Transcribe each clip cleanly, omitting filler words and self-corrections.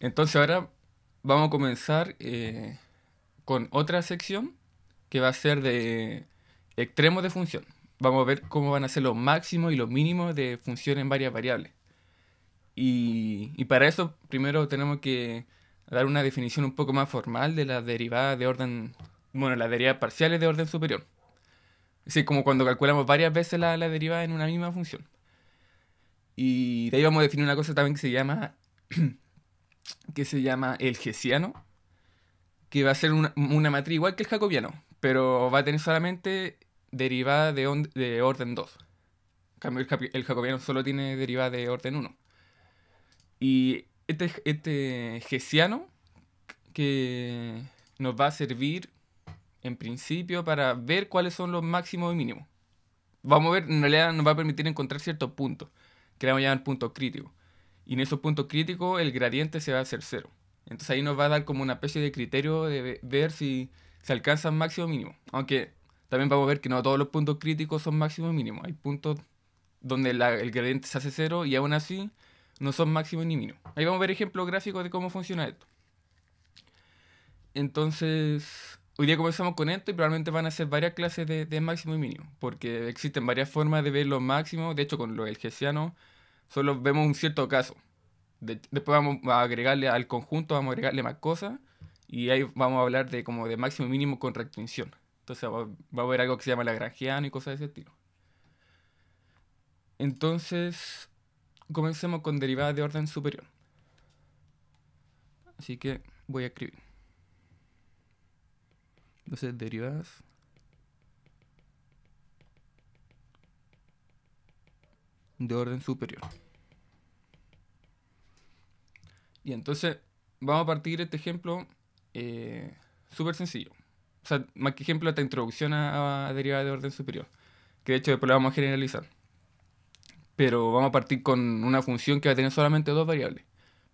Entonces ahora vamos a comenzar con otra sección que va a ser de extremos de función. Vamos a ver cómo van a ser los máximos y los mínimos de función en varias variables. Y para eso primero tenemos que dar una definición un poco más formal de las derivadas de orden, bueno, las derivadas parciales de orden superior. Es decir, como cuando calculamos varias veces la derivada en una misma función. Y de ahí vamos a definir una cosa también que se llama el hessiano, que va a ser una matriz igual que el jacobiano, pero va a tener solamente derivada de orden 2. En cambio, el jacobiano solo tiene derivada de orden uno. Y este hessiano que nos va a servir en principio para ver cuáles son los máximos y mínimos. Vamos a ver, en realidad nos va a permitir encontrar ciertos puntos, que le vamos a llamar puntos críticos. Y en esos puntos críticos el gradiente se va a hacer cero. Entonces ahí nos va a dar como una especie de criterio de ver si se alcanzan máximo o mínimo. Aunque también vamos a ver que no todos los puntos críticos son máximo y mínimo. Hay puntos donde el gradiente se hace cero y aún así no son máximo ni mínimo. Ahí vamos a ver ejemplos gráficos de cómo funciona esto. Entonces, hoy día comenzamos con esto y probablemente van a ser varias clases de máximo y mínimo, porque existen varias formas de ver los máximos. De hecho, con lo del hessiano solo vemos un cierto caso. Después vamos a agregarle al conjunto, vamos a agregarle más cosas y ahí vamos a hablar de como de máximo y mínimo con restricción. Entonces va a haber algo que se llama lagrangiano y cosas de ese estilo. Entonces, comencemos con derivadas de orden superior. Así que voy a escribir. Entonces, derivadas de orden superior. Y entonces vamos a partir de este ejemplo súper sencillo. O sea, más que ejemplo, esta introducción a derivadas de orden superior. Que de hecho después la vamos a generalizar. Pero vamos a partir con una función que va a tener solamente dos variables.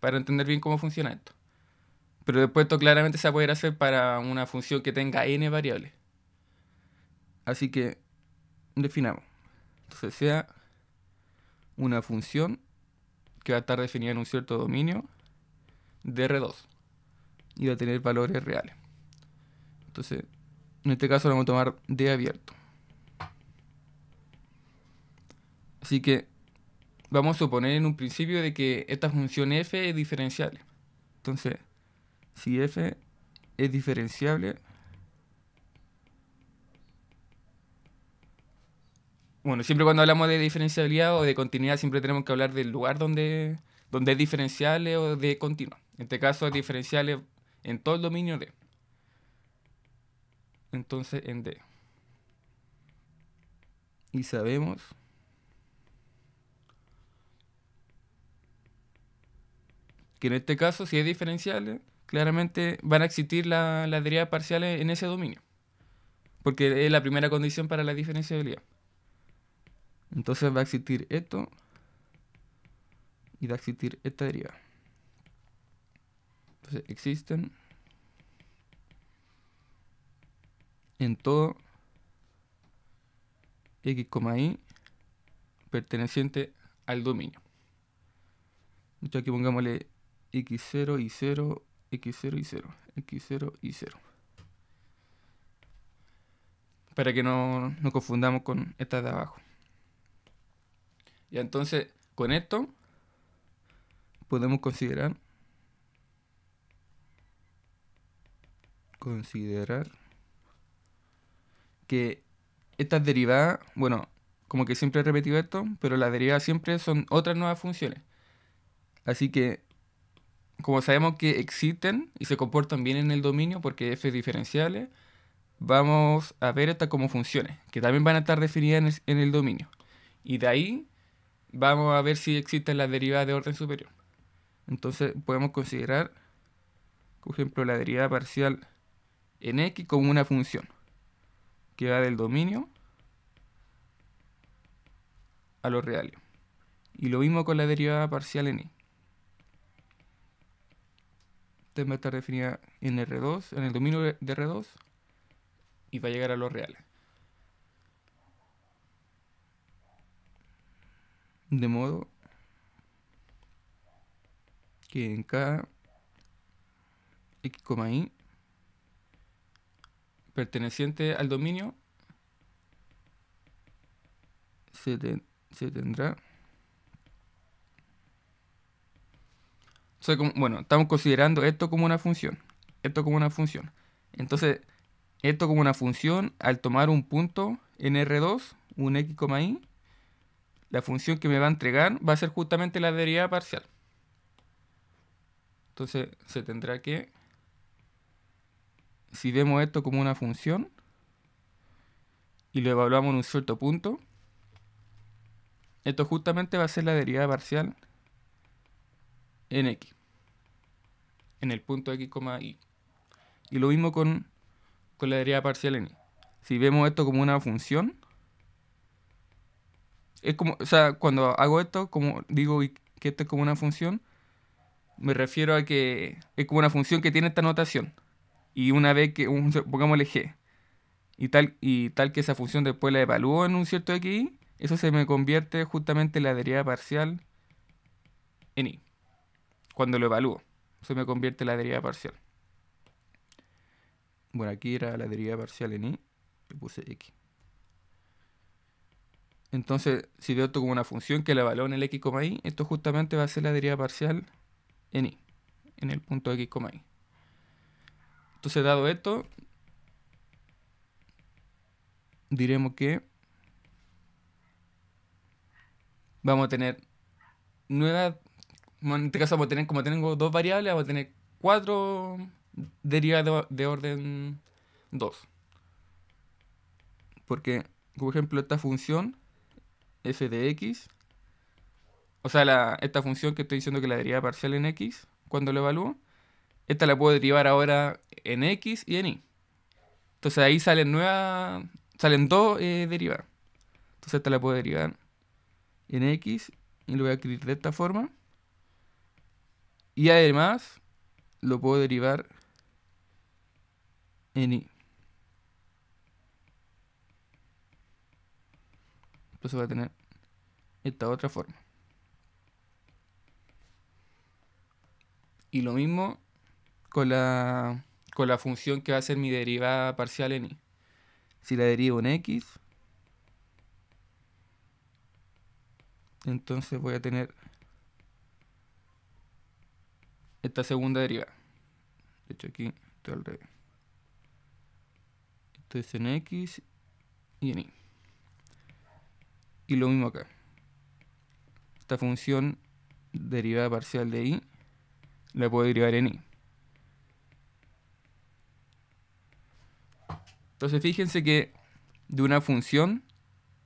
Para entender bien cómo funciona esto. Pero después esto claramente se va a poder hacer para una función que tenga n variables. Así que definamos. Entonces sea una función que va a estar definida en un cierto dominio de R2. Y va a tener valores reales. Entonces, en este caso lo vamos a tomar de abierto. Así que vamos a suponer en un principio de que esta función f es diferenciable. Entonces, si f es diferenciable, bueno, siempre cuando hablamos de diferenciabilidad o de continuidad siempre tenemos que hablar del lugar donde es diferenciable o de continua. En este caso es diferenciable en todo el dominio D. Entonces en D. Y sabemos que en este caso, si es diferenciable, claramente van a existir las derivas parciales en ese dominio. Porque es la primera condición para la diferenciabilidad. Entonces va a existir esto y va a existir esta derivada. Entonces existen en todo x, y perteneciente al dominio. Entonces aquí pongámosle x0 y 0, x0 y 0, x0 y 0. Para que no nos confundamos con esta de abajo. Y entonces con esto podemos considerar que estas derivadas, bueno, como que siempre he repetido esto, pero las derivadas siempre son otras nuevas funciones. Así que, como sabemos que existen y se comportan bien en el dominio porque f es diferenciable, vamos a ver estas como funciones, que también van a estar definidas en el dominio. Y de ahí vamos a ver si existen las derivadas de orden superior. Entonces podemos considerar, por ejemplo, la derivada parcial en x como una función que va del dominio a los reales. Y lo mismo con la derivada parcial en y. Esta va a estar definida en R2, en el dominio de R2, y va a llegar a los reales. De modo que en K x, y perteneciente al dominio se tendrá. O sea, bueno, estamos considerando esto como una función. Esto como una función. Entonces, esto como una función, al tomar un punto en R2, un x, y, la función que me va a entregar va a ser justamente la derivada parcial. Entonces, se tendrá que, si vemos esto como una función y lo evaluamos en un cierto punto, esto justamente va a ser la derivada parcial en x, en el punto x, y. Y lo mismo con la derivada parcial en y. Si vemos esto como una función, es como, o sea, cuando hago esto, como digo que esto es como una función, me refiero a que es como una función que tiene esta notación. Y una vez que, pongámosle g, y tal que esa función después la evalúo en un cierto x, eso se me convierte justamente en la derivada parcial en y. Cuando lo evalúo, se me convierte en la derivada parcial. Bueno, aquí era la derivada parcial en y, le puse x. Entonces, si veo esto como una función que la evalúo en el x, y, esto justamente va a ser la derivada parcial en y, en el punto x, y. Entonces, dado esto, diremos que vamos a tener nuevas, bueno, en este caso vamos a tener, como tengo dos variables, vamos a tener 4 derivadas de orden 2. Porque, por ejemplo, esta función f de x, o sea, esta función que estoy diciendo que la derivada parcial en x, cuando lo evalúo, esta la puedo derivar ahora en x y en y. Entonces ahí salen dos derivadas. Entonces esta la puedo derivar en x y lo voy a escribir de esta forma. Y además lo puedo derivar en y. Entonces va a tener esta otra forma. Y lo mismo con la función que va a ser mi derivada parcial en y. Si la derivo en x, entonces voy a tener esta segunda derivada. De hecho aquí estoy al revés. Esto es en x y en y. Y lo mismo acá. Esta función derivada parcial de y la puedo derivar en y. Entonces fíjense que de una función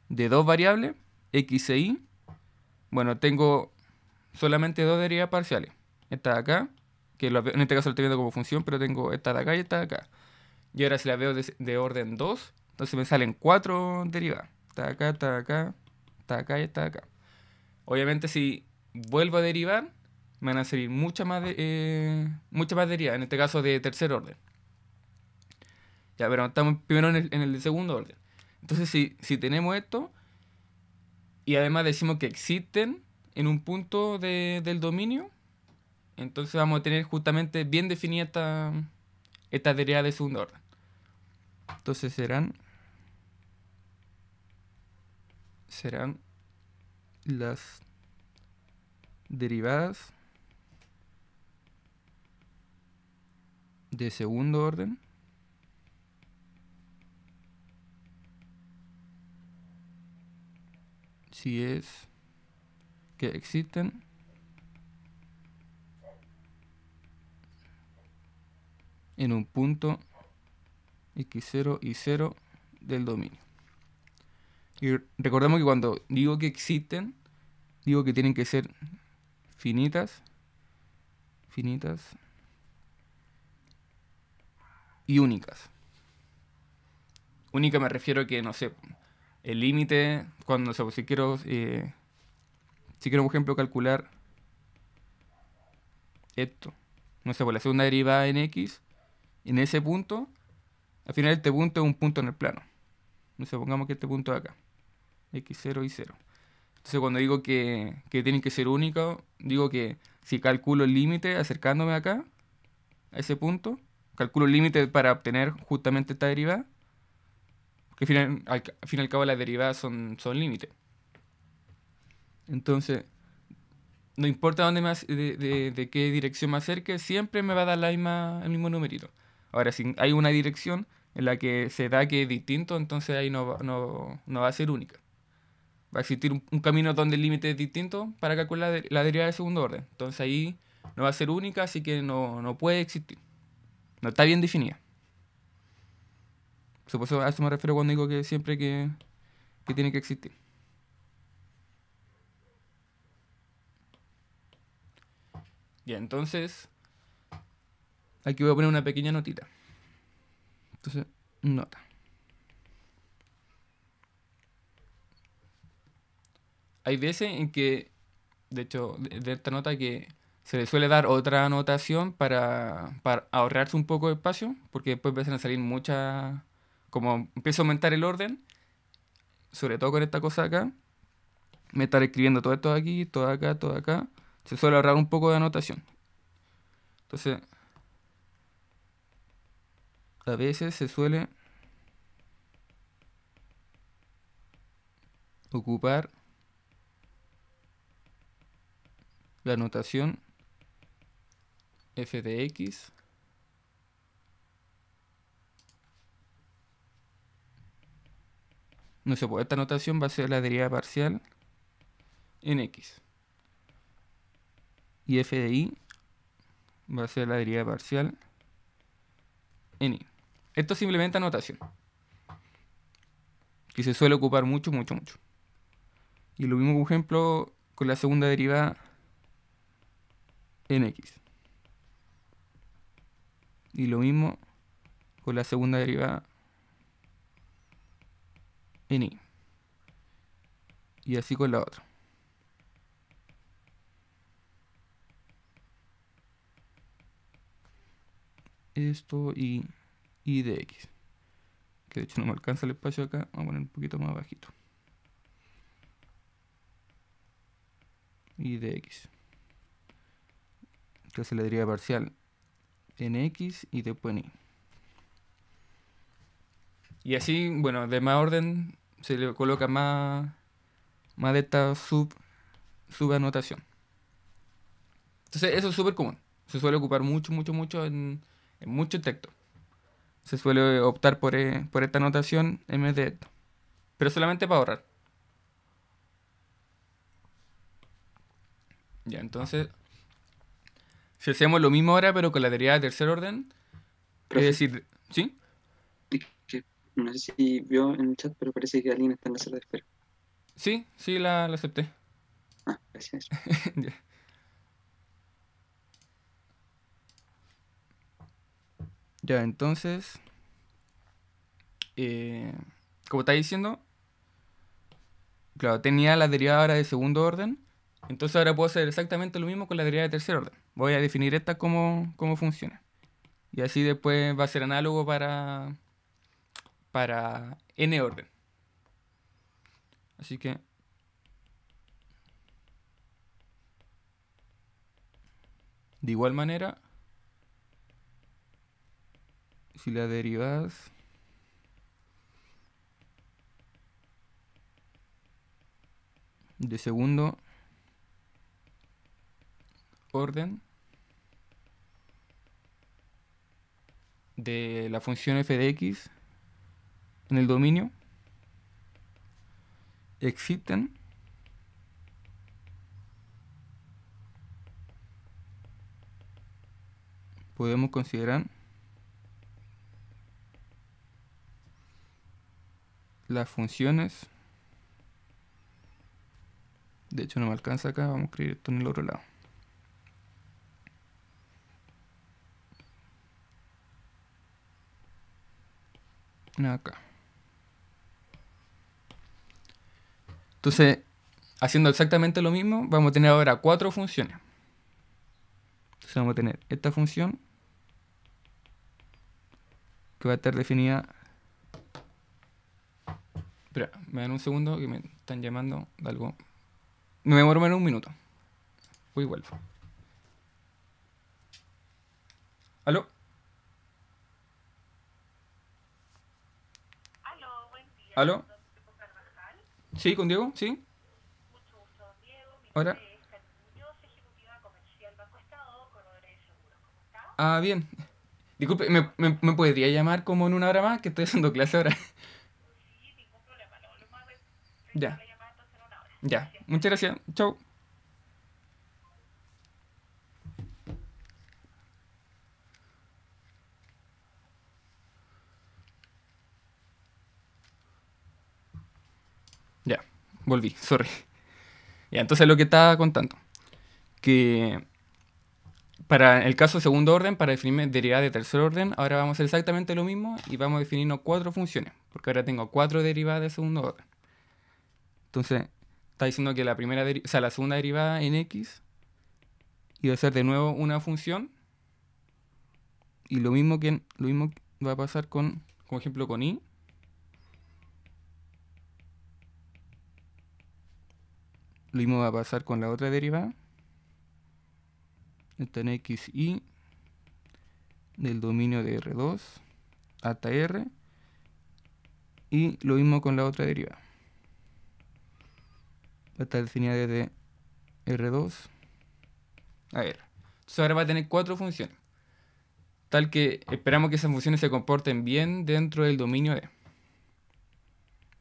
de dos variables, x e y, bueno, tengo solamente dos derivadas parciales. Esta de acá, que en este caso lo estoy viendo como función, pero tengo esta de acá y esta de acá. Y ahora si la veo de orden 2, entonces me salen 4 derivadas. Esta de acá, esta de acá, esta de acá y esta de acá. Obviamente si vuelvo a derivar, me van a salir muchas más derivadas, en este caso de tercer orden. Ya, pero estamos primero en el de segundo orden. Entonces si tenemos esto, y además decimos que existen en un punto del dominio, entonces vamos a tener justamente bien definida esta derivada de segundo orden. Entonces serán las derivadas de segundo orden si es que existen en un punto x0 y 0 del dominio. Y recordemos que cuando digo que existen, digo que tienen que ser finitas y únicas. Única me refiero a que, no sé, el límite, cuando, o sea, si quiero, por ejemplo, calcular esto, no sé, por la segunda derivada en x, en ese punto, al final este punto es un punto en el plano. No sé, pongamos que este punto de acá, x0 y 0. Entonces cuando digo que tienen que ser únicos, digo que si calculo el límite acercándome acá, a ese punto, calculo el límite para obtener justamente esta derivada, que al fin y al cabo las derivadas son límites. Entonces, no importa de qué dirección me acerque, siempre me va a dar el mismo numerito. Ahora, si hay una dirección en la que se da que es distinto, entonces ahí no va a ser única. Va a existir un camino donde el límite es distinto para calcular la derivada de segundo orden. Entonces ahí no va a ser única, así que no puede existir. No está bien definida. Por eso a eso me refiero cuando digo que siempre que tiene que existir. Ya, entonces aquí voy a poner una pequeña notita. Entonces, nota. Hay veces en que, de hecho, de esta nota que se le suele dar otra anotación para ahorrarse un poco de espacio, porque después empiezan a salir muchas, como empieza a aumentar el orden, sobre todo con esta cosa acá, me estar escribiendo todo esto de aquí, todo acá, se suele ahorrar un poco de anotación. Entonces, a veces se suele ocupar la notación f de x no sé, pues esta notación va a ser la derivada parcial en x. Y f de y va a ser la derivada parcial en y. Esto es simplemente anotación, que se suele ocupar mucho, mucho, mucho. Y lo mismo, por ejemplo, con la segunda derivada en x. Y lo mismo con la segunda derivada en y. Y así con la otra. Esto y de x. Que de hecho no me alcanza el espacio acá. Vamos a poner un poquito más bajito. Y de x. Que se le daría parcial en x y después en y. Y así, bueno, de más orden se le coloca más de esta subanotación. Entonces eso es súper común. Se suele ocupar mucho, mucho, mucho en muchos textos. Se suele optar por esta anotación en vez de esto. Pero solamente para ahorrar. Ya, entonces, si hacemos lo mismo ahora, pero con la derivada de tercer orden, es Profe, decir, ¿sí? es que no sé si vio en el chat, pero parece que alguien está en la sala de espera. Sí, sí, la acepté. Ah, gracias. Ya. Ya, entonces, eh, como está diciendo, claro, tenía la derivada ahora de segundo orden, entonces ahora puedo hacer exactamente lo mismo con la derivada de tercer orden. Voy a definir esta cómo funciona. Y así después va a ser análogo para n orden. Así que, de igual manera, si la derivas de segundo orden de la función f de x en el dominio existen, podemos considerar las funciones. De hecho no me alcanza acá, vamos a escribir esto en el otro lado. Acá. Entonces, haciendo exactamente lo mismo, vamos a tener ahora cuatro funciones. Entonces vamos a tener esta función que va a estar definida. Espera, me dan un segundo que me están llamando de algo. Me demoro menos un minuto. Voy y vuelvo. ¿Aló? Aló, buen día, ¿Aló? con don Diego Carvajal. ¿Sí, con Diego? ¿Sí? Mucho gusto, don Diego. Mi ¿Ahora? nombre es Carmen Muñoz, ejecutiva comercial Banco Estado, corredores de seguros. ¿Cómo está? Ah, bien. Disculpe, ¿me podría llamar como en una hora más? Que estoy haciendo clase ahora. Sí, ningún problema. Lo volvemos a retomar Ya, la llamada entonces en una hora. ya. Gracias, hasta Muchas luego. gracias. Chau. Ya, volví, sorry. Ya, entonces lo que estaba contando. Que para el caso de segundo orden, para definir derivadas de tercer orden, ahora vamos a hacer exactamente lo mismo y vamos a definirnos cuatro funciones. Porque ahora tengo cuatro derivadas de segundo orden. Entonces, está diciendo que o sea, la segunda derivada en x iba a ser de nuevo una función. Y lo mismo va a pasar con, como ejemplo, con y. Lo mismo va a pasar con la otra derivada. Esta en xy del dominio de R2 hasta R. Y lo mismo con la otra derivada. Va a estar definida desde R2 a R. Entonces ahora va a tener cuatro funciones. Tal que esperamos que esas funciones se comporten bien dentro del dominio D.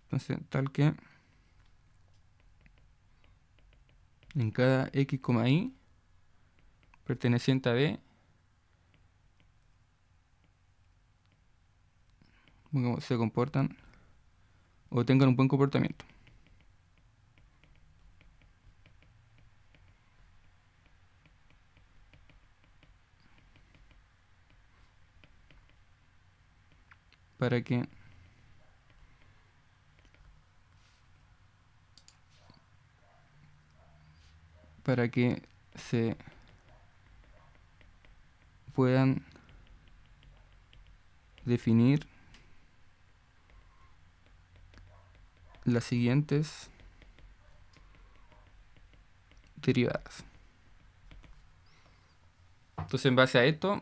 Entonces, tal que en cada x, y perteneciente a D, se comportan o tengan un buen comportamiento. Para que se puedan definir las siguientes derivadas. Entonces, en base a esto,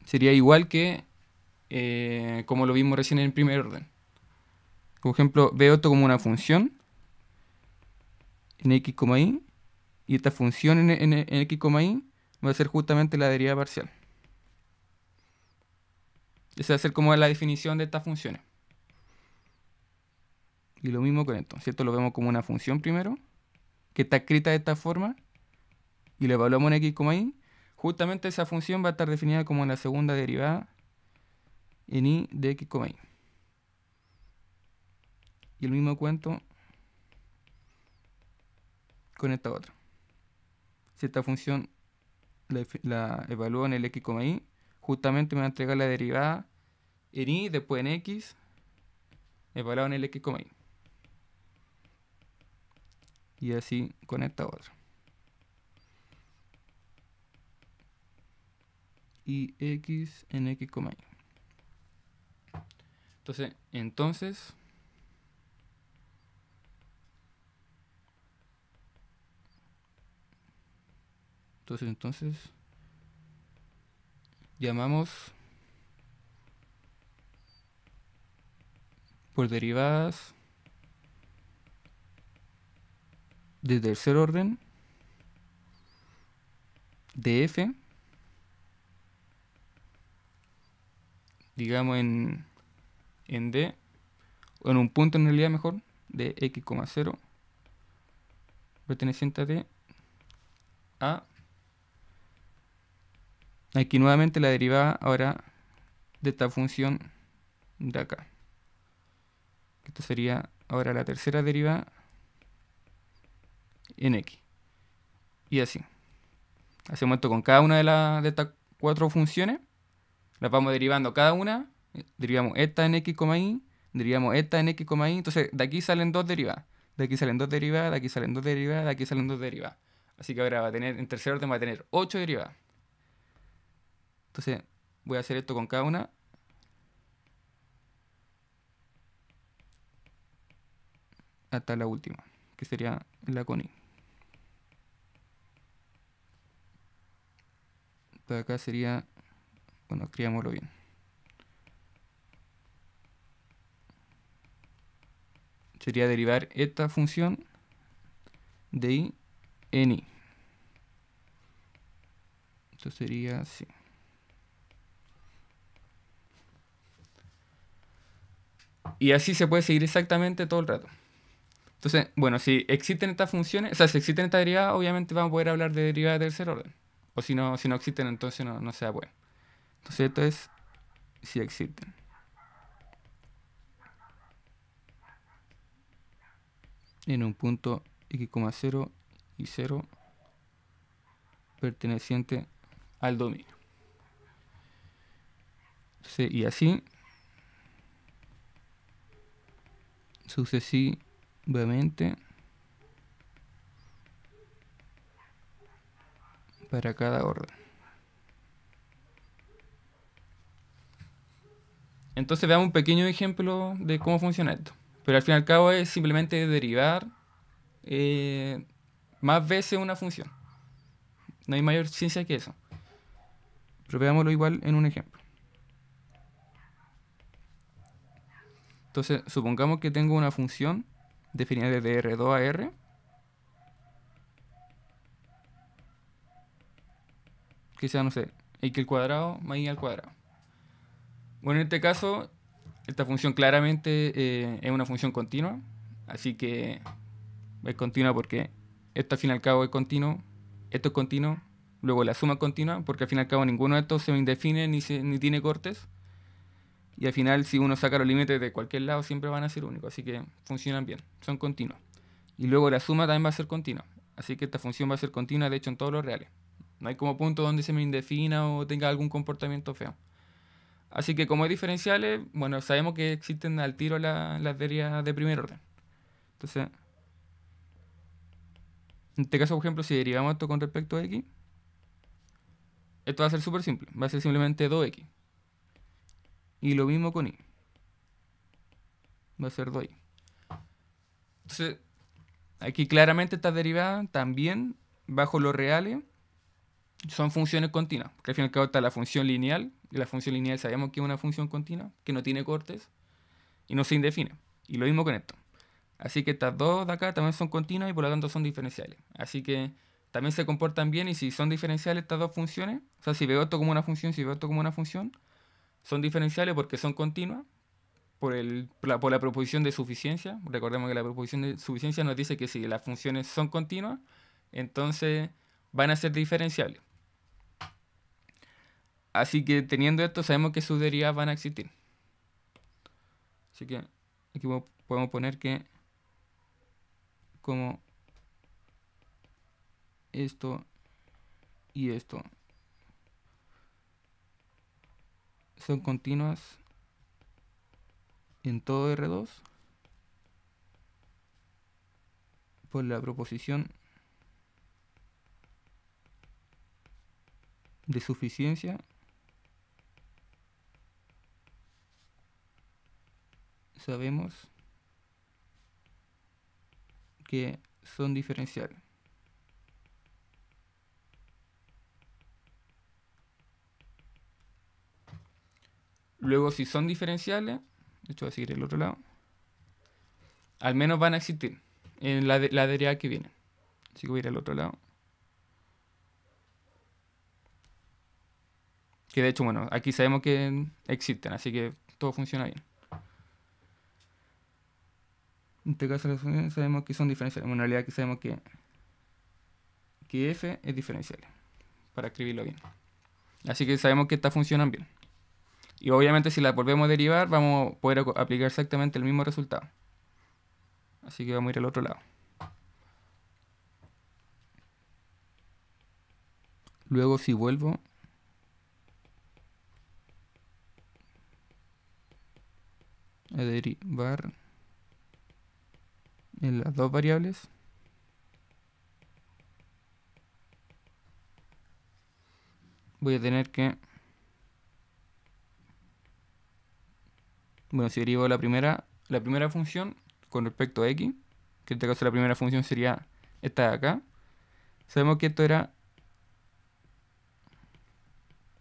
sería igual que como lo vimos recién en el primer orden. Por ejemplo, veo esto como una función en x, y esta función en x, va a ser justamente la derivada parcial. Esa va a ser como la definición de estas funciones. Y lo mismo con esto, ¿cierto? Lo vemos como una función primero, que está escrita de esta forma, y la evaluamos en x, justamente esa función va a estar definida como la segunda derivada en y de x, y el mismo cuento con esta otra. Si esta función la evalúo en el x, justamente me va a entregar la derivada en y, después en x, evaluado en el x, y así con esta otra. Y x en x, Entonces, llamamos por derivadas de tercer orden de f, digamos en D, o en un punto en realidad mejor, de x, 0, perteneciente a D, a. Aquí nuevamente la derivada ahora de esta función de acá. Esto sería ahora la tercera derivada en x. Y así. Hacemos esto con cada una de estas cuatro funciones. Las vamos derivando cada una. Derivamos esta en x, y. Derivamos esta en x, y. Entonces de aquí salen dos derivadas. De aquí salen dos derivadas, de aquí salen dos derivadas, de aquí salen dos derivadas. Así que ahora va a tener, en tercer orden va a tener 8 derivadas. Entonces voy a hacer esto con cada una. Hasta la última, que sería la con y. Para acá sería, bueno, escribámoslo bien. Sería derivar esta función de i en i. Esto sería así. Y así se puede seguir exactamente todo el rato. Entonces, bueno, si existen estas funciones, o sea, si existen estas derivadas, obviamente vamos a poder hablar de derivadas de tercer orden. O si no existen, entonces no se puede. Entonces esto es si existen. En un punto x,0 y 0 perteneciente al dominio. Entonces, y así sucesivamente para cada orden. Entonces veamos un pequeño ejemplo de cómo funciona esto. Pero al fin y al cabo es simplemente derivar más veces una función. No hay mayor ciencia que eso. Pero veámoslo igual en un ejemplo. Entonces, supongamos que tengo una función definida desde R2 a R. Que sea, no sé, x al cuadrado más y al cuadrado. Bueno, en este caso, esta función claramente es una función continua. Así que es continua porque esto al fin y al cabo es continuo. Esto es continuo. Luego la suma es continua porque al fin y al cabo ninguno de estos se indefine ni tiene cortes. Y al final, si uno saca los límites de cualquier lado, siempre van a ser únicos. Así que funcionan bien, son continuos. Y luego la suma también va a ser continua. Así que esta función va a ser continua, de hecho, en todos los reales. No hay como punto donde se me indefina o tenga algún comportamiento feo. Así que como hay diferenciales, bueno, sabemos que existen al tiro las derivadas de primer orden. Entonces, en este caso, por ejemplo, si derivamos esto con respecto a x, esto va a ser súper simple. Va a ser simplemente 2x. Y lo mismo con y. Va a ser 2y. Entonces, aquí claramente estas derivadas también, bajo los reales, son funciones continuas. Porque al fin y al cabo está la función lineal. Y la función lineal sabemos que es una función continua, que no tiene cortes y no se indefine. Y lo mismo con esto. Así que estas dos de acá también son continuas y por lo tanto son diferenciales. Así que también se comportan bien y si son diferenciales estas dos funciones, o sea, si veo esto como una función, si veo esto como una función, son diferenciales porque son continuas por la proposición de suficiencia. Recordemos que la proposición de suficiencia nos dice que si las funciones son continuas, entonces van a ser diferenciables. Así que teniendo esto, sabemos que sus derivadas van a existir. Así que aquí podemos poner que como esto y esto son continuas en todo R2 por la proposición de suficiencia sabemos que son diferenciales. Luego, si son diferenciales, de hecho voy a seguir el otro lado, al menos van a existir en la derivada que viene. Así que voy a ir al otro lado. Que de hecho, bueno, aquí sabemos que existen, así que todo funciona bien. En este caso sabemos que son diferenciales. Bueno, en realidad aquí sabemos que f es diferencial, para escribirlo bien. Así que sabemos que estas funcionan bien. Y obviamente si las volvemos a derivar, vamos a poder aplicar exactamente el mismo resultado. Así que vamos a ir al otro lado. Luego si vuelvo a derivar en las dos variables, voy a tener que, bueno, si derivo la primera función con respecto a x, que en este caso la primera función sería esta de acá, sabemos que esto era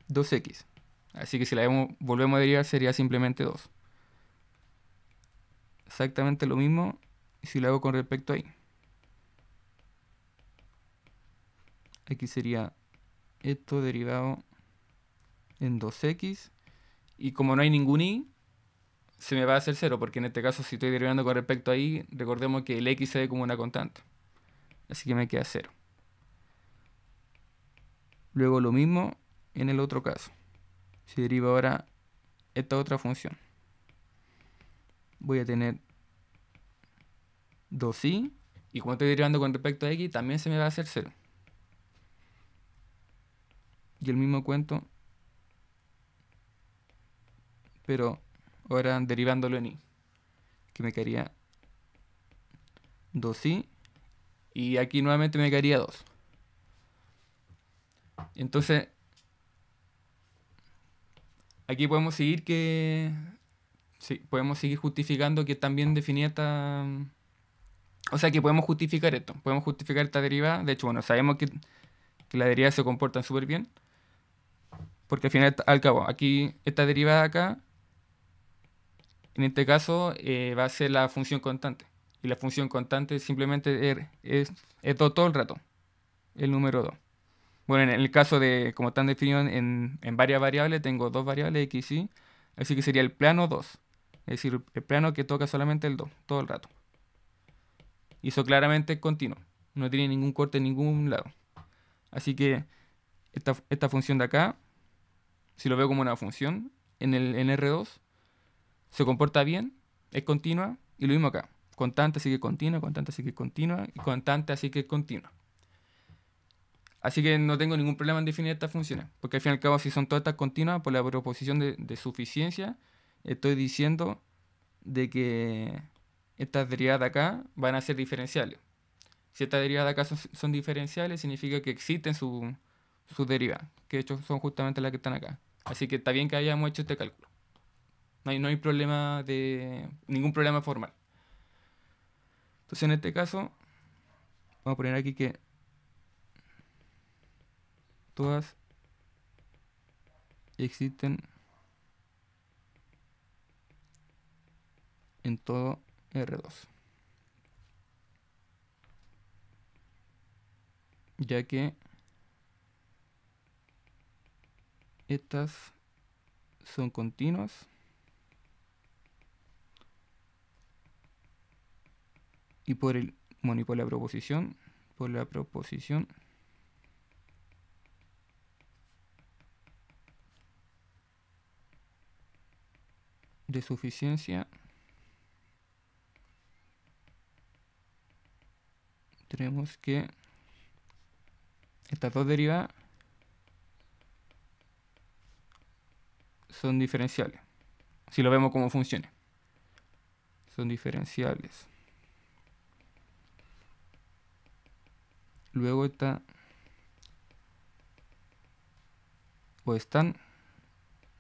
2x. Así que si la volvemos a derivar sería simplemente 2. Exactamente lo mismo si lo hago con respecto a y. Aquí sería esto derivado en 2x. Y como no hay ningún y, se me va a hacer 0, porque en este caso si estoy derivando con respecto a y, recordemos que el x se ve como una constante. Así que me queda 0. Luego lo mismo en el otro caso. Si derivo ahora esta otra función, voy a tener 2y, y como estoy derivando con respecto a x, también se me va a hacer 0. Y el mismo cuento, pero ahora derivándolo en y, que me quedaría 2y, y aquí nuevamente me quedaría 2. Entonces, aquí podemos seguir podemos seguir justificando que están bien definida esta... O sea, que podemos justificar esto. Podemos justificar esta derivada. De hecho, bueno, sabemos que las derivadas se comportan súper bien. Porque al final, al cabo, aquí, esta derivada acá, en este caso, va a ser la función constante. Y la función constante simplemente es 2 todo el rato. El número 2. Bueno, en el caso de, como están definidos en varias variables, tengo dos variables, x y, así que sería el plano 2. Es decir, el plano que toca solamente el 2, todo el rato. Y eso claramente es continuo. No tiene ningún corte en ningún lado. Así que esta función de acá, si lo veo como una función, en R2, se comporta bien, es continua, y lo mismo acá. Constante así que continua, constante así que continua, y constante así que continua. Así que no tengo ningún problema en definir estas funciones, porque al fin y al cabo, si son todas estas continuas, por la proposición de suficiencia, estoy diciendo de que estas derivadas de acá van a ser diferenciales. Si estas derivadas de acá son diferenciales, significa que existen sus derivadas, que de hecho son justamente las que están acá. Así que está bien que hayamos hecho este cálculo. No hay problema ningún problema formal. Entonces en este caso, vamos a poner aquí que todas existen en todo R2. Ya que estas son continuas y por la proposición de suficiencia tenemos que estas dos derivadas son diferenciales. Si lo vemos como funciones, son diferenciales. Luego están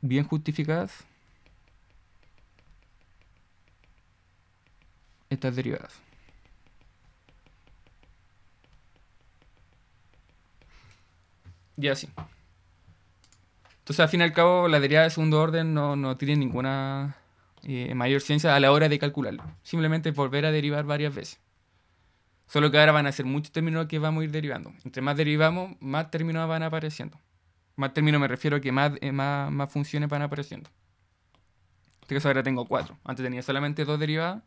bien justificadas estas derivadas. Y así. Entonces, al fin y al cabo, la derivada de segundo orden no tiene ninguna mayor ciencia a la hora de calcularlo. Simplemente volver a derivar varias veces. Solo que ahora van a ser muchos términos que vamos a ir derivando. Entre más derivamos, más términos van apareciendo. Más términos me refiero a que más funciones van apareciendo. En este caso ahora tengo 4. Antes tenía solamente 2 derivadas.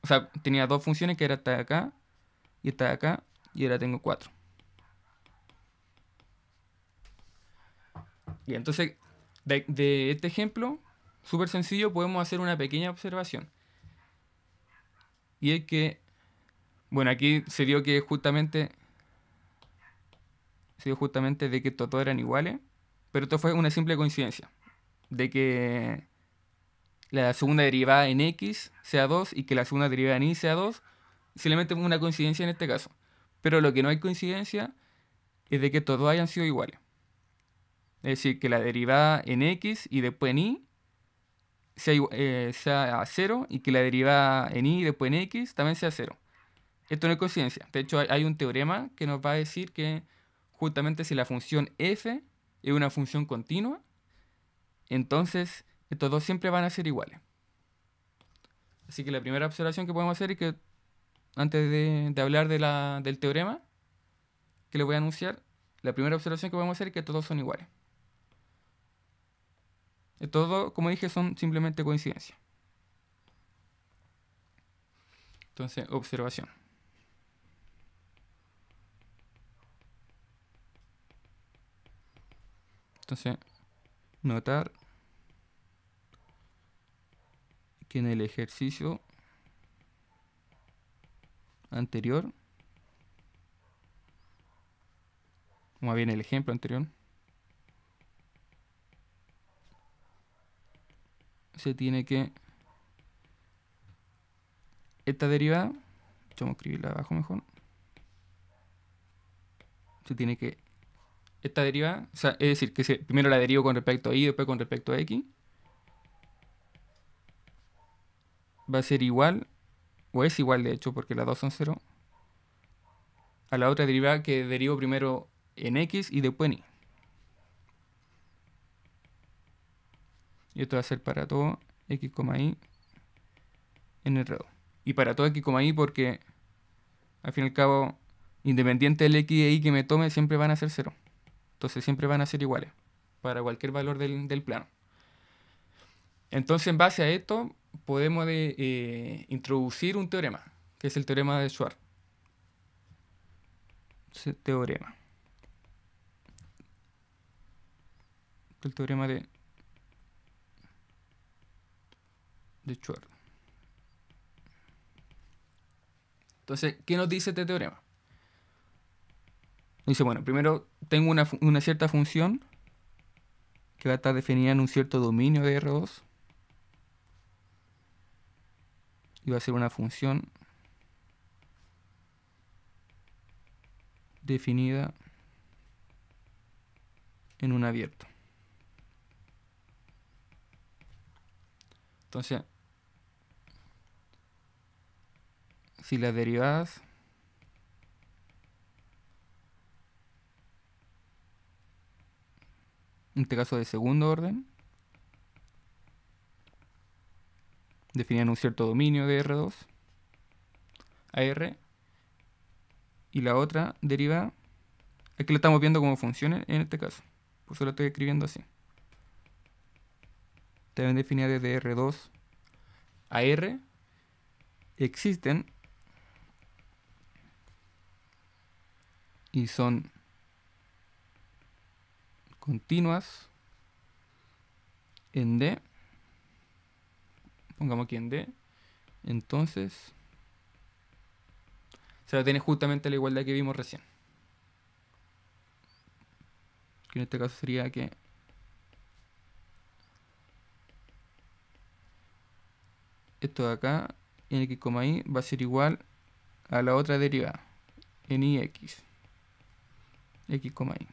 O sea, tenía 2 funciones que era esta de acá y esta de acá. Y ahora tengo 4. Y entonces, de este ejemplo, súper sencillo, podemos hacer una pequeña observación. Y es que, bueno, aquí se dio justamente de que estos dos eran iguales, pero esto fue una simple coincidencia. De que la segunda derivada en x sea 2 y que la segunda derivada en y sea 2. Simplemente una coincidencia en este caso. Pero lo que no hay coincidencia es de que estos dos hayan sido iguales. Es decir, que la derivada en x y después en y sea 0 y que la derivada en y y después en x también sea 0. Esto no es coincidencia. De hecho, hay un teorema que nos va a decir que justamente si la función f es una función continua, entonces estos dos siempre van a ser iguales. Así que la primera observación que podemos hacer es que antes de hablar del teorema que le voy a anunciar, la primera observación que podemos hacer es que estos dos son iguales. Estos dos, como dije, son simplemente coincidencias. Entonces, observación. Entonces, notar que en el ejercicio anterior, o más bien el ejemplo anterior, se tiene que esta derivada, vamos a escribirla abajo mejor, se tiene que esta derivada, o sea, es decir, que primero la derivo con respecto a y después con respecto a x, va a ser igual, o es igual de hecho, porque las dos son 0, a la otra derivada que derivo primero en x y después en y. Y esto va a ser para todo x, y en el R2. Y para todo x, y porque al fin y al cabo, independiente del x e y que me tome, siempre van a ser 0. Entonces siempre van a ser iguales para cualquier valor del plano. Entonces, en base a esto, podemos introducir un teorema, que es el teorema de Schwarz. Teorema. El teorema de Schwarz. Entonces, ¿qué nos dice este teorema? Dice, bueno, primero tengo una cierta función que va a estar definida en un cierto dominio de R2 y va a ser una función definida en un abierto. Entonces, si las derivadas en este caso de segundo orden definían un cierto dominio de R2 a R, y la otra derivada, aquí lo estamos viendo como funciones en este caso, por eso lo estoy escribiendo así, también definida desde R2 a R, existen y son continuas en D, pongamos aquí en D, entonces se va a tener justamente la igualdad que vimos recién, que en este caso sería que esto de acá en x, y va a ser igual a la otra derivada en ix, x, y.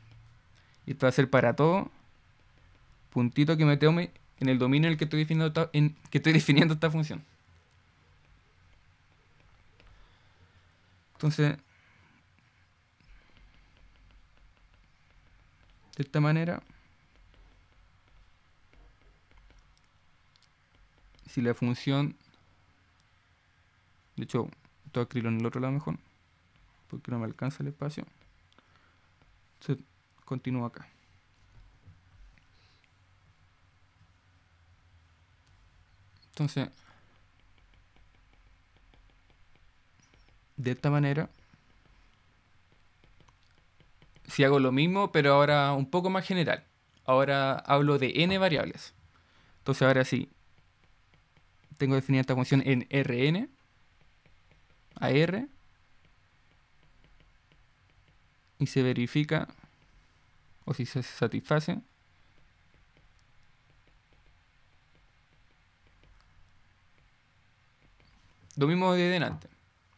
Y esto va a ser para todo puntito que me tome en el dominio en el que estoy definiendo esta función. Entonces, de esta manera, si la función, de hecho, tengo que escribirlo en el otro lado mejor, porque no me alcanza el espacio, entonces continúo acá. Entonces, de esta manera, si hago lo mismo, pero ahora un poco más general, ahora hablo de n variables. Entonces ahora sí, tengo definida esta función en Rn, a R, y se verifica, o si se satisface, lo mismo de delante,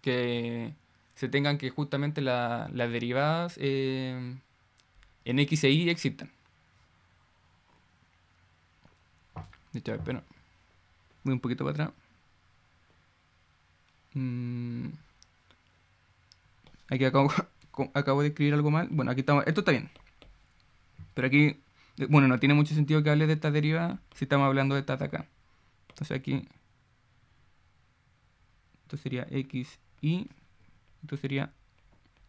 que se tengan que justamente las derivadas en x e y existen. De hecho, espera, voy un poquito para atrás. Aquí acabo de escribir algo mal. Bueno, aquí estamos. Esto está bien. Pero aquí, bueno, no tiene mucho sentido que hable de estas derivadas si estamos hablando de estas de acá. Entonces aquí, esto sería xy, esto sería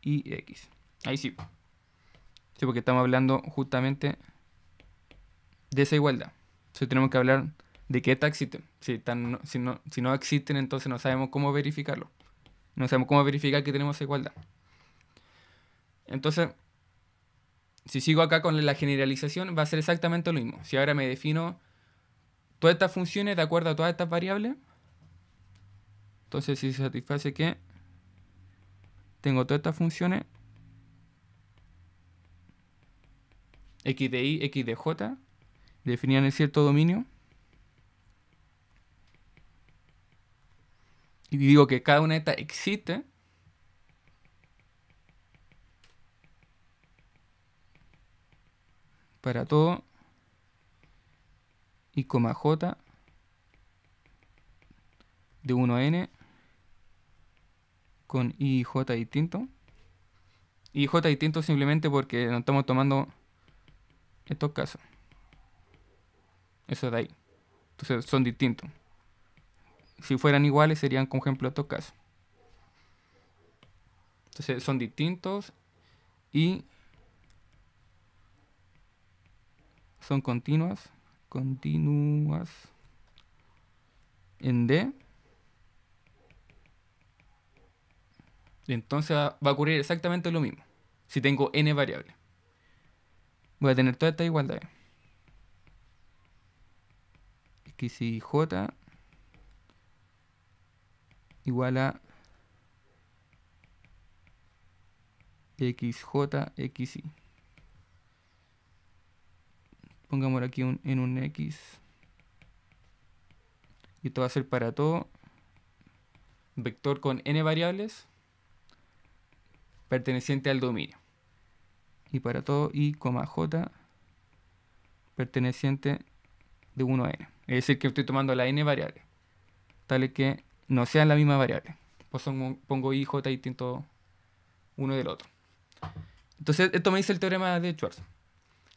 ix. Ahí sí. Sí, porque estamos hablando justamente de esa igualdad. Entonces tenemos que hablar de que estas existen. Si no existen, entonces no sabemos cómo verificarlo. No sabemos cómo verificar que tenemos esa igualdad. Entonces, si sigo acá con la generalización, va a ser exactamente lo mismo. Si ahora me defino todas estas funciones de acuerdo a todas estas variables, entonces si se satisface que tengo todas estas funciones x de y, x de j, definidas en cierto dominio, y digo que cada una de estas existe, para todo y coma j de 1 a n con i y j distinto. I y j distinto simplemente porque no estamos tomando estos casos. Eso de ahí. Entonces son distintos. Si fueran iguales serían, como ejemplo, estos casos. Entonces son distintos y son continuas en D. Entonces va a ocurrir exactamente lo mismo. Si tengo n variables, voy a tener todas estas igualdades. X y j igual a xj, xy. Pongámoslo aquí en un x. Y esto va a ser para todo vector con n variables perteneciente al dominio. Y para todo y, j perteneciente de 1 a n. Es decir, que estoy tomando la n variable, tales que no sean la misma variable. Pues pongo i y j distintos uno del otro. Entonces, esto me dice el teorema de Schwarz.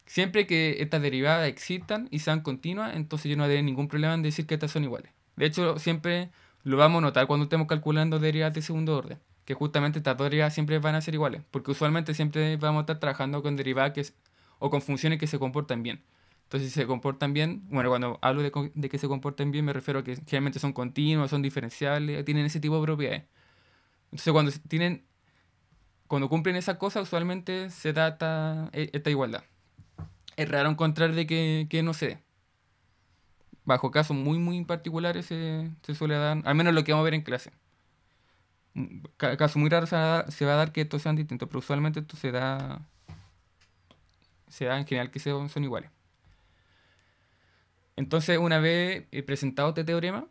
Siempre que estas derivadas existan y sean continuas, entonces yo no haré ningún problema en decir que estas son iguales. De hecho, siempre lo vamos a notar cuando estemos calculando derivadas de segundo orden, que justamente estas dos derivadas siempre van a ser iguales, porque usualmente siempre vamos a estar trabajando con derivadas o con funciones que se comportan bien. Entonces, si se comportan bien, bueno, cuando hablo de que se comporten bien, me refiero a que generalmente son continuas, son diferenciables, tienen ese tipo de propiedades. Entonces, cuando cumplen esas cosas, usualmente se da esta igualdad. Es raro encontrar de que no se dé. Bajo casos muy, muy particulares se suele dar, al menos lo que vamos a ver en clase. Caso muy raro se va a dar que estos sean distintos, pero usualmente esto se da en general que son iguales. Entonces, una vez presentado este teorema,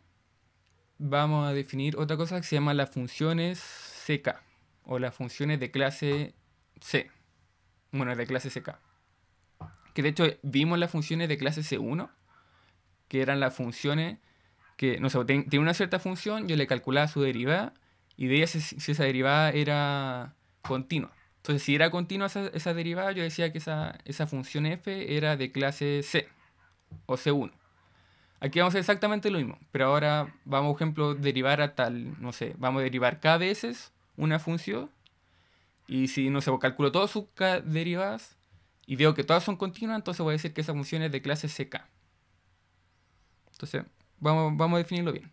vamos a definir otra cosa que se llama las funciones CK, o las funciones de clase C. Bueno, de clase CK. Que de hecho vimos las funciones de clase C1, que eran las funciones que, no sé, tiene una cierta función, yo le calculaba su derivada, y veía si esa derivada era continua. Entonces, si era continua esa derivada, yo decía que esa función f era de clase C, o C1. Aquí vamos a hacer exactamente lo mismo, pero ahora vamos, por ejemplo, derivar a tal, no sé, vamos a derivar k veces una función, y si, no sé, calculo todas sus k derivadas, y veo que todas son continuas, entonces voy a decir que esa función es de clase CK. Entonces, vamos a definirlo bien.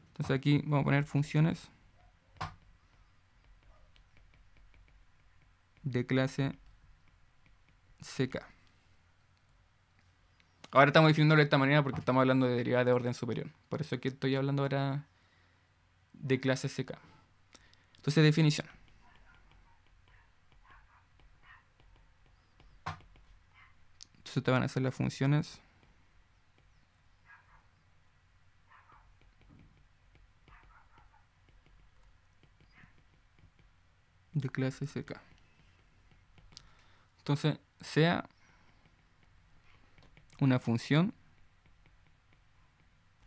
Entonces aquí vamos a poner funciones de clase CK. Ahora estamos definiéndolo de esta manera porque estamos hablando de derivadas de orden superior. Por eso es que estoy hablando ahora de clase CK. Entonces, definición. Entonces te van a hacer las funciones de clase CK. Entonces, sea una función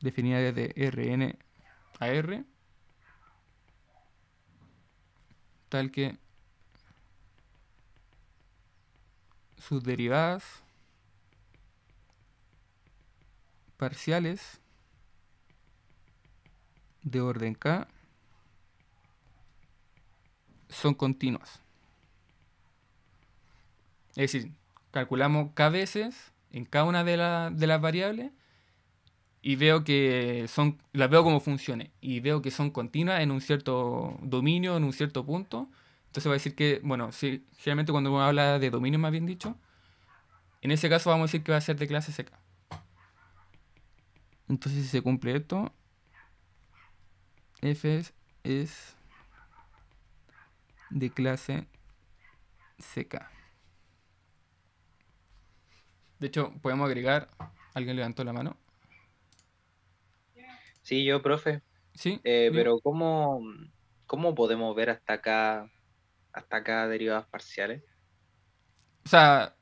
definida desde Rn a R, tal que sus derivadas parciales de orden k son continuas. Es decir, calculamos k veces en cada una de las variables y veo que las veo como funciones y veo que son continuas en un cierto dominio, en un cierto punto. Entonces va a decir que, bueno, sí, generalmente cuando uno habla de dominio, más bien dicho, en ese caso vamos a decir que va a ser de clase CK. Entonces si se cumple esto, f es de clase CK. De hecho, podemos agregar, ¿alguien levantó la mano? Sí, yo, profe. Sí, Pero ¿cómo podemos ver hasta acá derivadas parciales? o sea,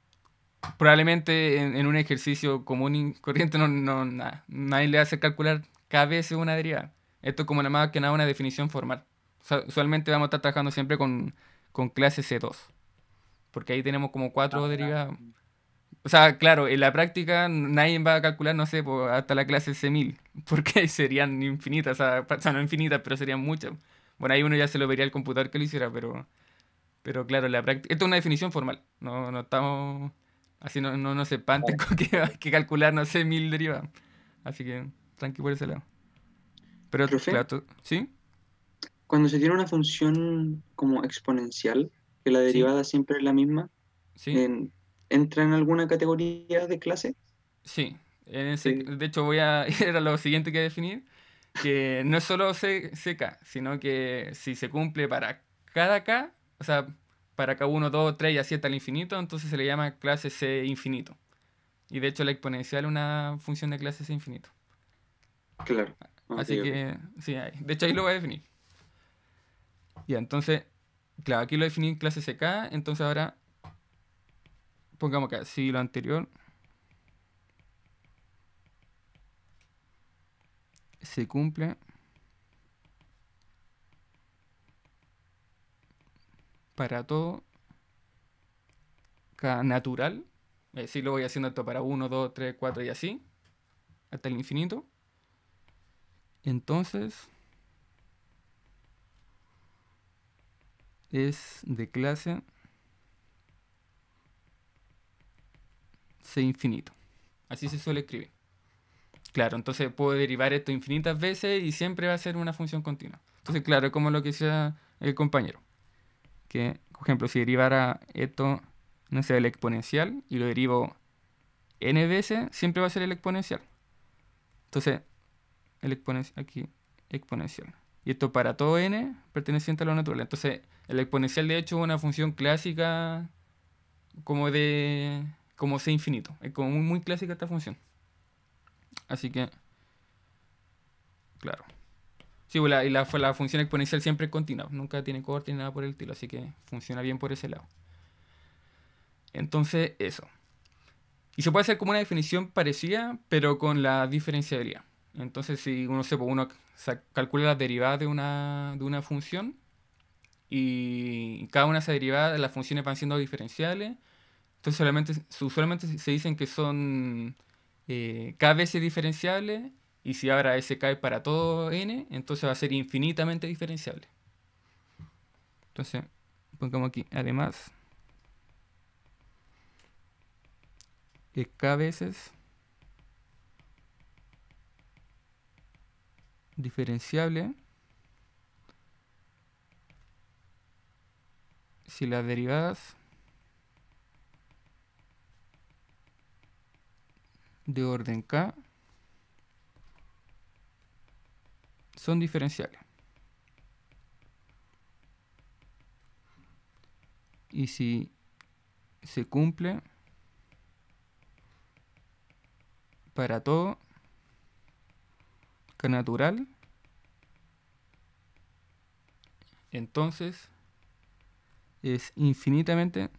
probablemente en un ejercicio común y corriente nadie le hace calcular cada vez una derivada. Esto es como nada más que nada una definición formal. O sea, usualmente vamos a estar trabajando siempre con clase C2, porque ahí tenemos como 4 derivadas. O sea, claro, en la práctica nadie va a calcular, no sé, pues, hasta la clase C1000, porque serían infinitas, o sea, no infinitas, pero serían muchas. Bueno, ahí uno ya se lo vería al computador que lo hiciera, pero claro, la práctica. Esto es una definición formal. No estamos. Así no se espanten con que hay que calcular, no sé, 1000 derivadas. Así que tranqui por ese lado. Pero Profe, claro, ¿sí? cuando se tiene una función como exponencial, que la ¿Sí? derivada siempre es la misma, ¿Sí? en- ¿entra en alguna categoría de clase? Sí. Sí, De hecho, voy a ir a lo siguiente que definir, que no es solo CK, sino que si se cumple para cada K, o sea, para K1, 2, 3 y así hasta el infinito, entonces se le llama clase C infinito. Y de hecho la exponencial es una función de clase C infinito. claro. Ok, Así ok. que, sí, de hecho ahí lo voy a definir. Ya, entonces, claro, aquí lo definí en clase CK, entonces ahora pongamos acá, si lo anterior se cumple para todo K natural, si lo voy haciendo esto para 1, 2, 3, 4 y así, hasta el infinito, entonces es de clase C infinito. Así se suele escribir. Claro, entonces puedo derivar esto infinitas veces y siempre va a ser una función continua. Entonces, claro, es como lo que decía el compañero. Que, por ejemplo, si derivara esto, no sé, el exponencial y lo derivo n veces, siempre va a ser el exponencial. Entonces, el exponencial aquí, exponencial. Y esto para todo n perteneciente a lo natural. Entonces, el exponencial de hecho es una función clásica como c infinito. Es como muy clásica esta función. Así que, claro. Sí, pues la función exponencial siempre es continua. Nunca tiene corte ni nada por el estilo. Así que funciona bien por ese lado. Entonces, eso. Y se puede hacer como una definición parecida, pero con la diferenciabilidad. Entonces, si uno calcula las derivadas de una función y cada una de esas derivadas, las funciones van siendo diferenciales, entonces usualmente se dicen que son k veces diferenciables y si ahora ese k es para todo n, entonces va a ser infinitamente diferenciable. Entonces, pongamos aquí, además, es k veces diferenciable si las derivadas de orden k son diferenciales. Y si se cumple para todo k natural, entonces es infinitamente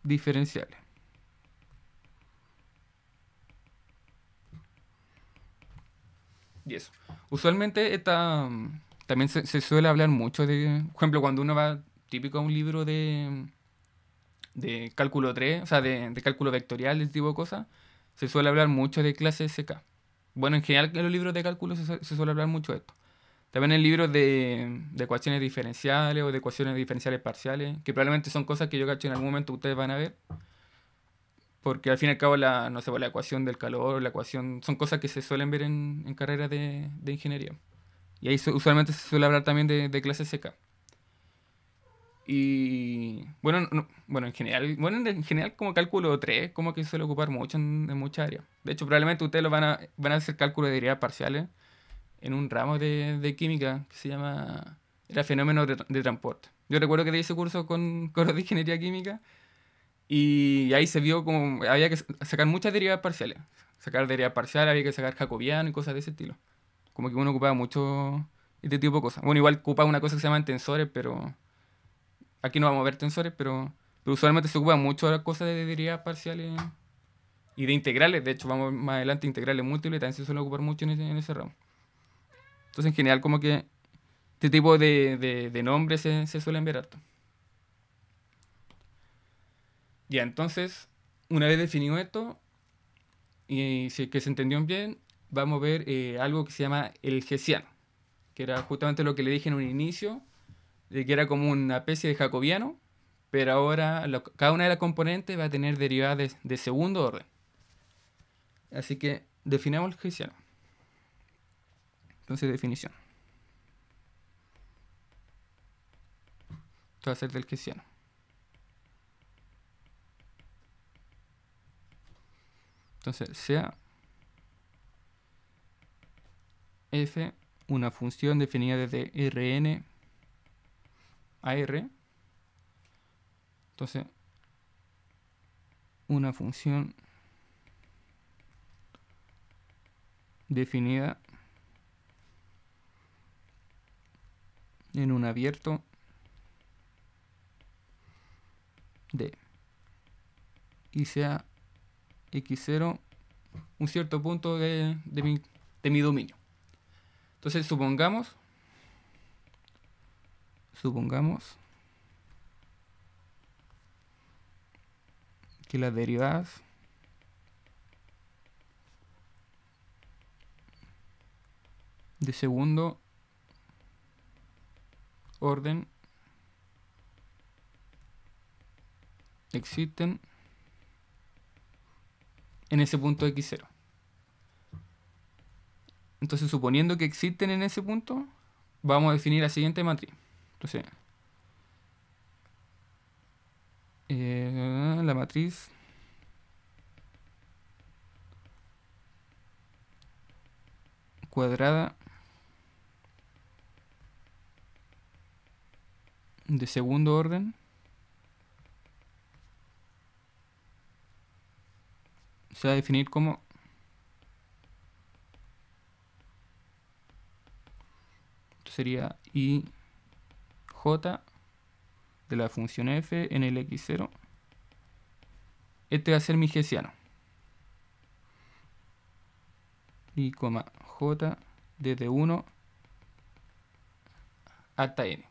diferenciable. Y eso. Usualmente también se suele hablar mucho de, por ejemplo, cuando uno va típico a un libro de cálculo 3, o sea, de cálculo vectorial, ese tipo de cosas, se suele hablar mucho de clases SK. Bueno, en general en los libros de cálculo se suele hablar mucho de esto. También en libros de ecuaciones diferenciales o de ecuaciones diferenciales parciales, que probablemente son cosas que yo cacho en algún momento ustedes van a ver, porque al fin y al cabo no sé, pues, la ecuación del calor, la ecuación, son cosas que se suelen ver en carreras de ingeniería. Y ahí usualmente se suele hablar también de clases SK. Y bueno, bueno, en general como cálculo 3 como que se suele ocupar mucho en muchas áreas. De hecho, probablemente ustedes van a hacer cálculo de derivas parciales en un ramo de química que se llama, era fenómeno de transporte. Yo recuerdo que di ese curso con los de ingeniería química y ahí se vio como había que sacar muchas derivas parciales. Sacar derivas parciales, había que sacar jacobiano y cosas de ese estilo. Como que uno ocupaba mucho este tipo de cosas. Bueno, igual ocupaba una cosa que se llaman tensores, pero aquí no vamos a ver tensores, pero usualmente se ocupa mucho las cosas de derivas parciales y de integrales. De hecho, vamos más adelante, integrales múltiples también se suelen ocupar mucho en ese ramo. Entonces, en general, como que este tipo de nombres se suelen ver harto. Ya, entonces, una vez definido esto, y si es que se entendió bien, vamos a ver algo que se llama el hessiano, que era justamente lo que le dije en un inicio, de que era como una especie de jacobiano, pero ahora cada una de las componentes va a tener derivadas de segundo orden. Así que definamos el hessiano. Entonces, definición. Esto va a ser del hessiano. Entonces, sea f una función definida desde Rn a R. Entonces, una función definida en un abierto de y sea x0 un cierto punto de mi dominio. Entonces supongamos que las derivadas de segundo orden existen en ese punto x0. Entonces, suponiendo que existen en ese punto, vamos a definir la siguiente matriz. Entonces, la matriz cuadrada de segundo orden se va a definir como sería IJ de la función f en el x0. Este va a ser mi hessiano. Y, j desde 1 hasta n.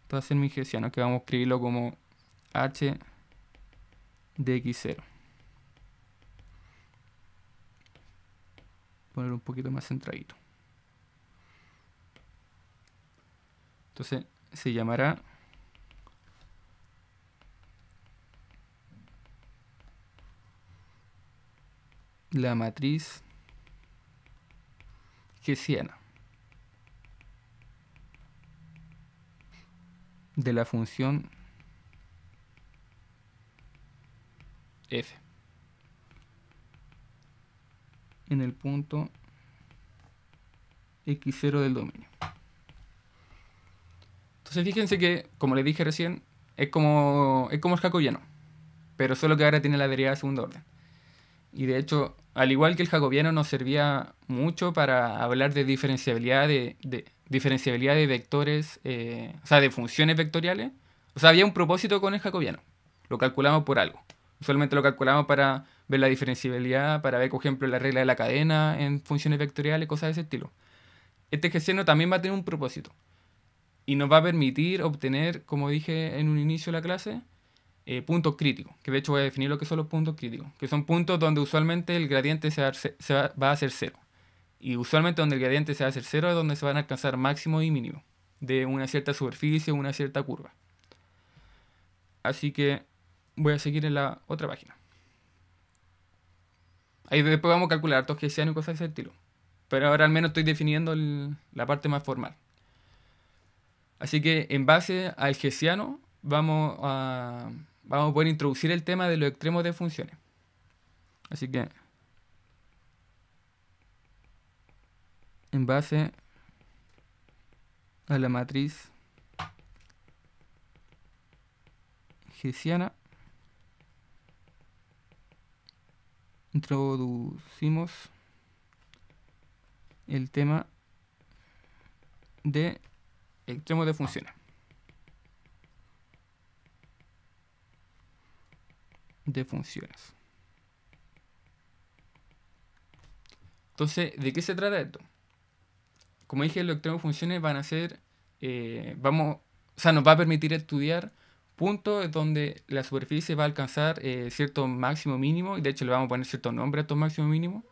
Esto va a ser mi hessiano, que vamos a escribirlo como h de x0. Poner un poquito más centradito. Entonces se llamará la matriz hessiana de la función f en el punto x0 del dominio. Entonces fíjense que, como les dije recién, es como el jacobiano, pero solo que ahora tiene la derivada de segundo orden. Y de hecho, al igual que el jacobiano nos servía mucho para hablar de diferenciabilidad diferenciabilidad de vectores, o sea, de funciones vectoriales. O sea, había un propósito con el jacobiano. Lo calculamos por algo. Usualmente lo calculamos para ver la diferenciabilidad, para ver, por ejemplo, la regla de la cadena en funciones vectoriales, cosas de ese estilo. Este hessiano también va a tener un propósito. y nos va a permitir obtener, como dije en un inicio de la clase, puntos críticos, que de hecho voy a definir lo que son los puntos críticos, que son puntos donde usualmente el gradiente va a ser cero. Y usualmente donde el gradiente se va a hacer cero es donde se van a alcanzar máximo y mínimo de una cierta superficie o una cierta curva. Así que voy a seguir en la otra página. Ahí después vamos a calcular hartos hessianos y cosas de ese estilo. Pero ahora al menos estoy definiendo la parte más formal. Así que en base al hessiano vamos a poder introducir el tema de los extremos de funciones. Así que en base a la matriz hessiana introducimos el tema de extremos de funciones. Entonces, ¿de qué se trata esto? Como dije, los extremos de funciones van a ser, nos va a permitir estudiar puntos donde la superficie va a alcanzar cierto máximo mínimo, y de hecho le vamos a poner cierto nombre a estos máximos mínimos,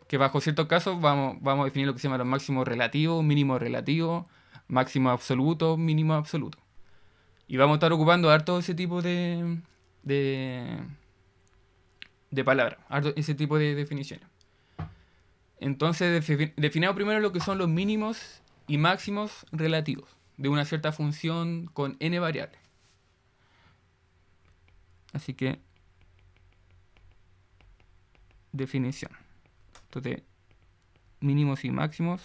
que bajo ciertos casos vamos a definir lo que se llama los máximos relativos, mínimos relativos, máximo absoluto, mínimo absoluto. Y vamos a estar ocupando harto ese tipo de palabras, harto ese tipo de definiciones. Entonces definamos primero lo que son los mínimos y máximos relativos de una cierta función con n variables. Así que definición. Entonces, mínimos y máximos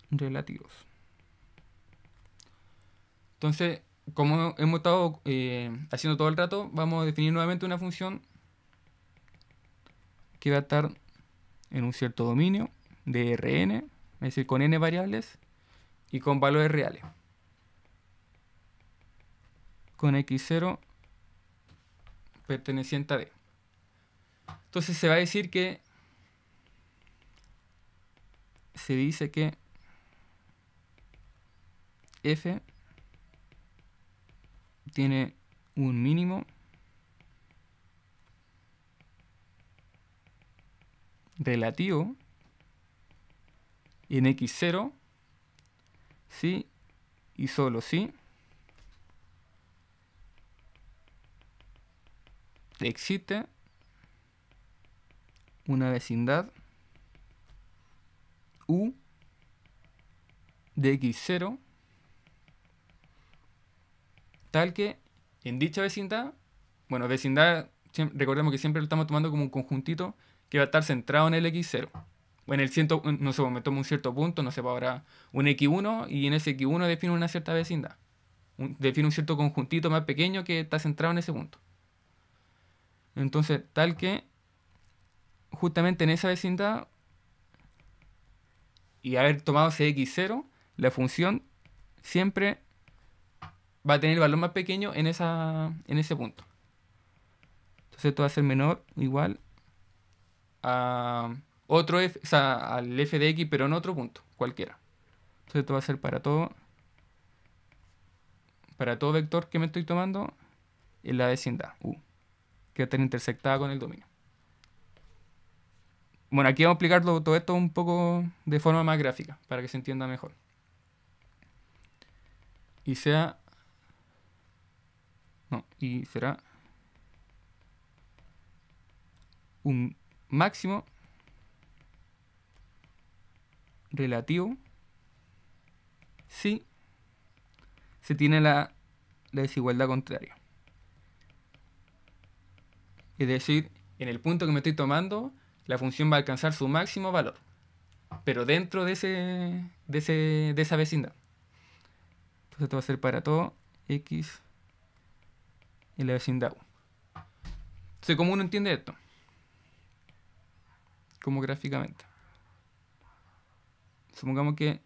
relativos. Entonces, como hemos estado haciendo todo el rato, vamos a definir nuevamente una función que va a estar en un cierto dominio de Rn, es decir, con n variables y con valores reales. Con x0 perteneciente a D. Entonces se va a decir que se dice que f tiene un mínimo relativo en x0 si y solo si existe una vecindad U de x0 tal que en dicha vecindad, bueno, vecindad, recordemos que siempre lo estamos tomando como un conjuntito que va a estar centrado en el x0. O en el no sé, me tomo un cierto punto, no sé, ahora un x1 y en ese x1 defino una cierta vecindad. Defino un cierto conjuntito más pequeño que está centrado en ese punto. Entonces, tal que justamente en esa vecindad y haber tomado ese x0, la función siempre va a tener el valor más pequeño en ese punto. Entonces esto va a ser menor o igual a otro f, o sea, al f de x, pero en otro punto, cualquiera. Entonces esto va a ser para todo vector que me estoy tomando en la vecindad U, que va a estar intersectada con el dominio. Bueno, aquí vamos a explicar todo esto un poco de forma más gráfica, para que se entienda mejor. Y será un máximo relativo si se tiene la desigualdad contraria. Es decir, en el punto que me estoy tomando, la función va a alcanzar su máximo valor, pero dentro de esa vecindad. Entonces esto va a ser para todo x en la vecindad U. Entonces, ¿cómo uno entiende esto? Como gráficamente. Supongamos que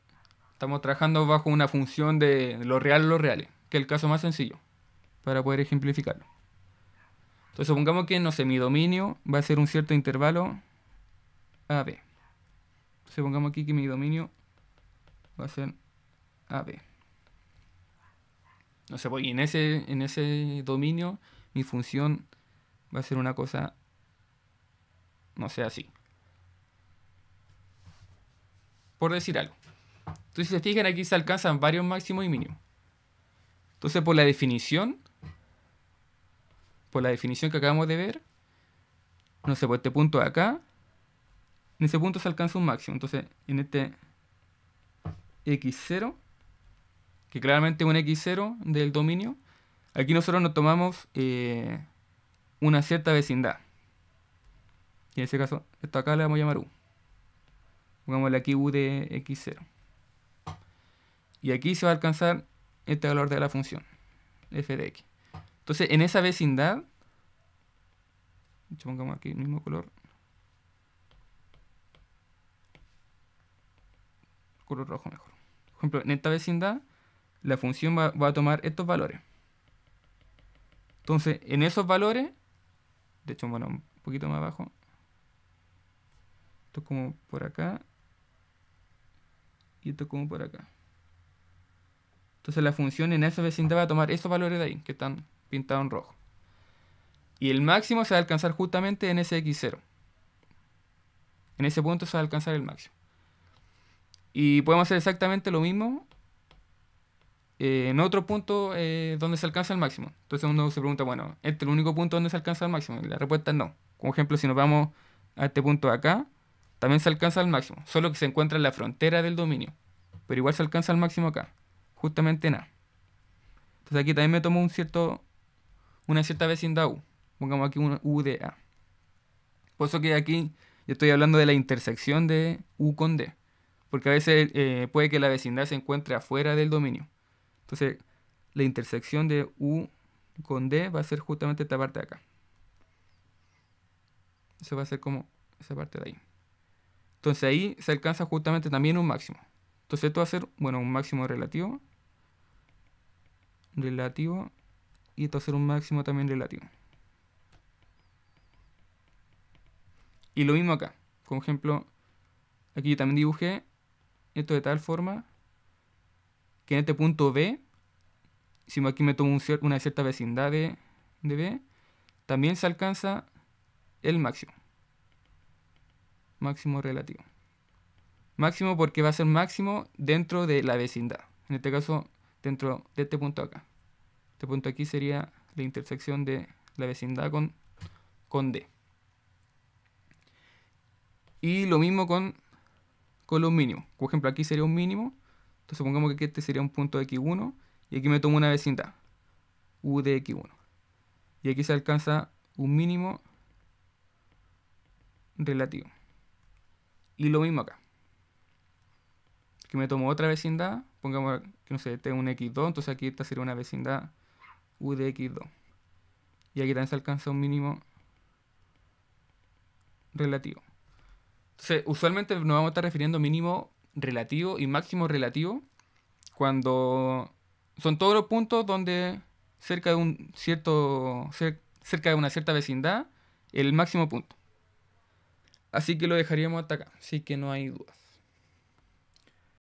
estamos trabajando bajo una función de lo real o lo reales, que es el caso más sencillo, para poder ejemplificarlo. Entonces supongamos que, no sé, mi dominio va a ser un cierto intervalo AB. Supongamos aquí que mi dominio va a ser AB. No sé, pues, y en ese dominio mi función va a ser una cosa, no sé, así. Por decir algo. Entonces, si se fijan, aquí se alcanzan varios máximos y mínimos. Entonces, por la definición que acabamos de ver, no sé, por este punto de acá, en ese punto se alcanza un máximo. Entonces, en este x0, que claramente es un x0 del dominio, aquí nosotros nos tomamos una cierta vecindad. Y en ese caso, esto acá le vamos a llamar u. Pongámosle aquí u de x0. Y aquí se va a alcanzar este valor de la función, f de x. Entonces, en esa vecindad, pongamos aquí el mismo color rojo mejor. Por ejemplo, en esta vecindad, la función va a tomar estos valores. Entonces, en esos valores, de hecho, bueno, un poquito más abajo, esto es como por acá, y esto es como por acá. Entonces, la función en esa vecindad va a tomar esos valores de ahí, que están pintados en rojo. Y el máximo se va a alcanzar justamente en ese x0. En ese punto se va a alcanzar el máximo. Y podemos hacer exactamente lo mismo en otro punto donde se alcanza el máximo. Entonces uno se pregunta, bueno, ¿este es el único punto donde se alcanza el máximo? Y la respuesta es no. Como ejemplo, si nos vamos a este punto de acá, también se alcanza el máximo, solo que se encuentra en la frontera del dominio. Pero igual se alcanza el máximo acá, justamente en A. Entonces aquí también me tomo una cierta vecindad U. Pongamos aquí una U de A. Por eso que aquí yo estoy hablando de la intersección de U con D. Porque a veces puede que la vecindad se encuentre afuera del dominio. Entonces, la intersección de U con D va a ser justamente esta parte de acá. Eso va a ser como esa parte de ahí. Entonces ahí se alcanza justamente también un máximo. Entonces esto va a ser, bueno, un máximo relativo. Y esto va a ser un máximo también relativo. Y lo mismo acá. Como ejemplo, aquí yo también dibujé esto de tal forma que en este punto B, si aquí me tomo una cierta vecindad de B, también se alcanza el máximo. Máximo relativo. Máximo porque va a ser máximo dentro de la vecindad. En este caso, dentro de este punto acá. Este punto aquí sería la intersección de la vecindad con D. Y lo mismo con los mínimos. Por ejemplo, aquí sería un mínimo. Entonces pongamos que este sería un punto de x1. Y aquí me tomo una vecindad. U de x1. Y aquí se alcanza un mínimo relativo. Y lo mismo acá. Aquí me tomo otra vecindad. Pongamos que no sé, este es un x2. Entonces aquí esta sería una vecindad U de x2. Y aquí también se alcanza un mínimo relativo. Entonces, usualmente nos vamos a estar refiriendo a mínimo relativo y máximo relativo cuando son todos los puntos donde cerca de cerca de una cierta vecindad el máximo punto. Así que lo dejaríamos hasta acá, así que no hay dudas.